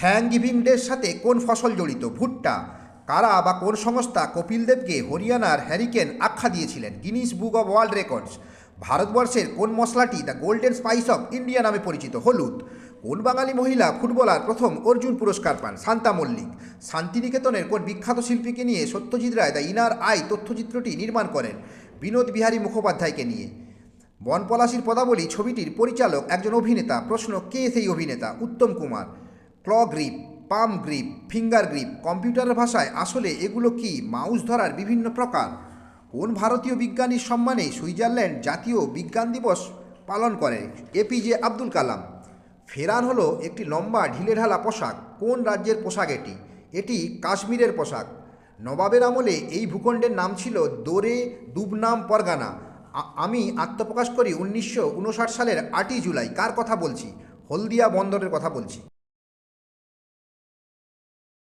থ্যাংকগিভিং ডের সাথে কোন ফসল জড়িত? ভুট্টা। কারা বা কোন সংস্থা কপিল দেবকে হরিয়ানার হ্যারিকেন আখ্যা দিয়েছিলেন? Guinness book of world records. ভারতবর্ষের কোন মশলাটি the golden spice of India নামে পরিচিত? হলুদ। কোন বাঙালি মহিলা ফুটবলার প্রথম অর্জুন পুরস্কার পান? শান্তা মল্লিক। শান্তিনিকেতনের কোন বিখ্যাত শিল্পীকে নিয়ে Satyajit Ray the inner I তথ্যচিত্রটি নির্মাণ করেন? বিনোদ বিহারী মুখোপাধ্যায়কে নিয়ে। বনপলাশির পদাবলী ছবিটির পরিচালক একজন অভিনেতা। প্রশ্ন, কে সেই অভিনেতা? উত্তম কুমার। ক্ল গ্রিপ, পাম গ্রিপ, ফিঙ্গার গ্রিপ। কম্পিউটারের ভাষায় আসলে এগুলো কি? মাউস ধরার বিভিন্ন প্রকার। কোন ভারতীয় বিজ্ঞানীর সম্মানে সুইজারল্যান্ড জাতীয় বিজ্ঞান দিবস পালন করে? এপিজে আব্দুল কালাম। ফেরান হলো একটি লম্বা ঢিলেঢালা পোশাক। কোন রাজ্যের পোশাক এটি? এটি কাশ্মীরের পোশাক। নবাবের আমলে এই ভূখণ্ডের নাম ছিল দোরে দুবনাম পরগানা। আমি আত্মপ্রকাশ করি 1959 সালের 8ই জুলাই। কার কথা বলছি? হলদিয়া বন্দরের কথা বলছি।